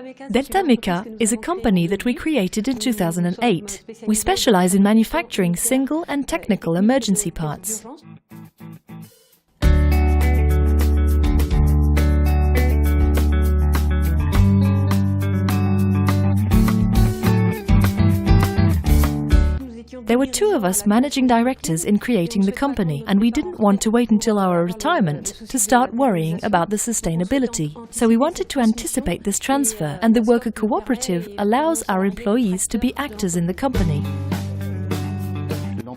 Delta Meca is a company that we created in 2008. We specialize in manufacturing single and technical emergency parts. There were two of us managing directors in creating the company, and we didn't want to wait until our retirement to start worrying about the sustainability. So we wanted to anticipate this transfer, and the worker cooperative allows our employees to be actors in the company.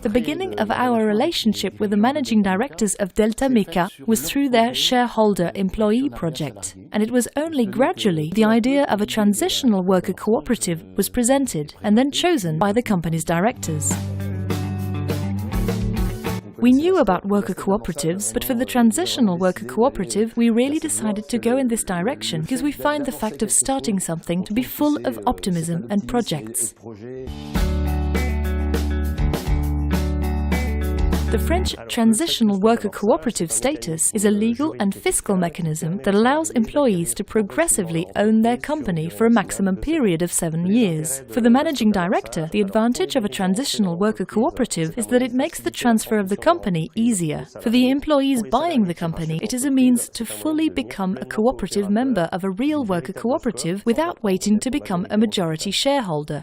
The beginning of our relationship with the managing directors of Delta Meca was through their shareholder-employee project, and it was only gradually the idea of a transitional worker cooperative was presented and then chosen by the company's directors. We knew about worker cooperatives, but for the transitional worker cooperative, we really decided to go in this direction because we find the fact of starting something to be full of optimism and projects. The French transitional worker cooperative status is a legal and fiscal mechanism that allows employees to progressively own their company for a maximum period of 7 years. For the managing director, the advantage of a transitional worker cooperative is that it makes the transfer of the company easier. For the employees buying the company, it is a means to fully become a cooperative member of a real worker cooperative without waiting to become a majority shareholder.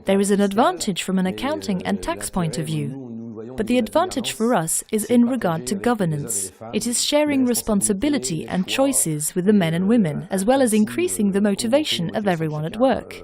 There is an advantage from an accounting and tax point of view. But the advantage for us is in regard to governance. It is sharing responsibility and choices with the men and women, as well as increasing the motivation of everyone at work.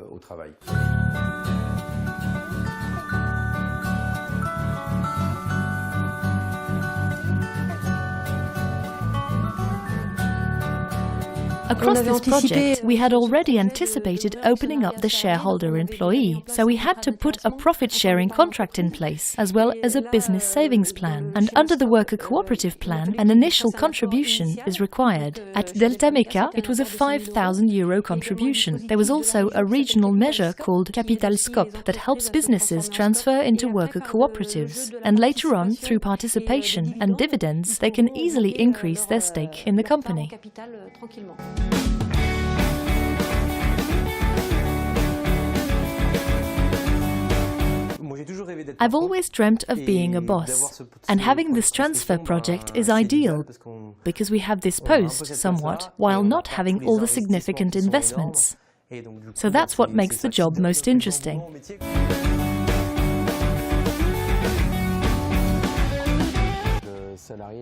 Across this project, we had already anticipated opening up the shareholder-employee, so we had to put a profit-sharing contract in place, as well as a business savings plan. And under the worker cooperative plan, an initial contribution is required. At Delta Meca, it was a €5,000 contribution. There was also a regional measure called CG Scop that helps businesses transfer into worker cooperatives. And later on, through participation and dividends, they can easily increase their stake in the company. I've always dreamt of being a boss, and having this transfer project is ideal, because we have this post somewhat, while not having all the significant investments. So that's what makes the job most interesting.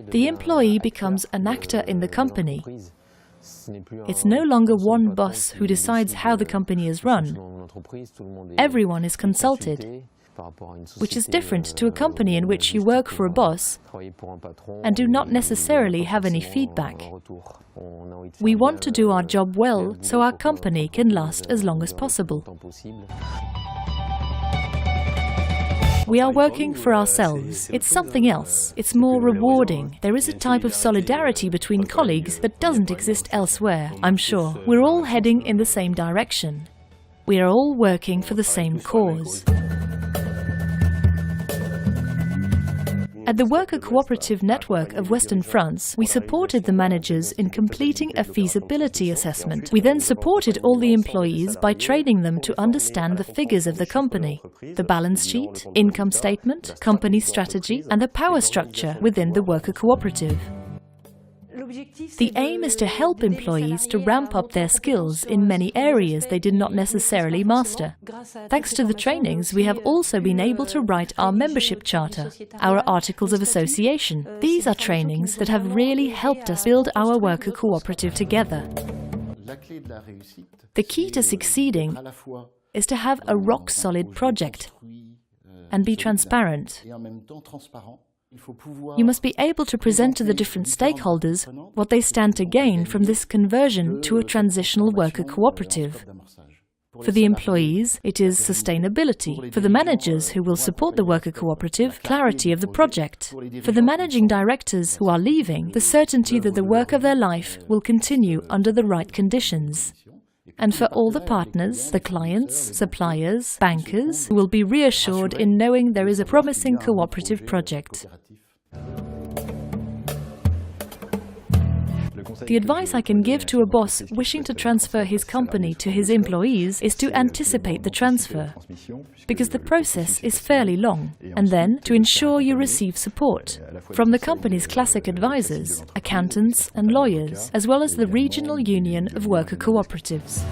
The employee becomes an actor in the company. It's no longer one boss who decides how the company is run. Everyone is consulted, which is different to a company in which you work for a boss and do not necessarily have any feedback. We want to do our job well so our company can last as long as possible. We are working for ourselves. It's something else. It's more rewarding. There is a type of solidarity between colleagues that doesn't exist elsewhere, I'm sure. We're all heading in the same direction. We are all working for the same cause. At the Worker Cooperative Network of Western France, we supported the managers in completing a feasibility assessment. We then supported all the employees by training them to understand the figures of the company, the balance sheet, income statement, company strategy, and the power structure within the worker cooperative. The aim is to help employees to ramp up their skills in many areas they did not necessarily master. Thanks to the trainings, we have also been able to write our membership charter, our articles of association. These are trainings that have really helped us build our worker cooperative together. The key to succeeding is to have a rock-solid project and be transparent. You must be able to present to the different stakeholders what they stand to gain from this conversion to a transitional worker cooperative. For the employees, it is sustainability. For the managers who will support the worker cooperative, clarity of the project. For the managing directors who are leaving, the certainty that the work of their life will continue under the right conditions. And for all the partners, the clients, suppliers, bankers, who will be reassured in knowing there is a promising cooperative project. The advice I can give to a boss wishing to transfer his company to his employees is to anticipate the transfer, because the process is fairly long, and then to ensure you receive support from the company's classic advisors, accountants and lawyers, as well as the Regional Union of Worker Cooperatives.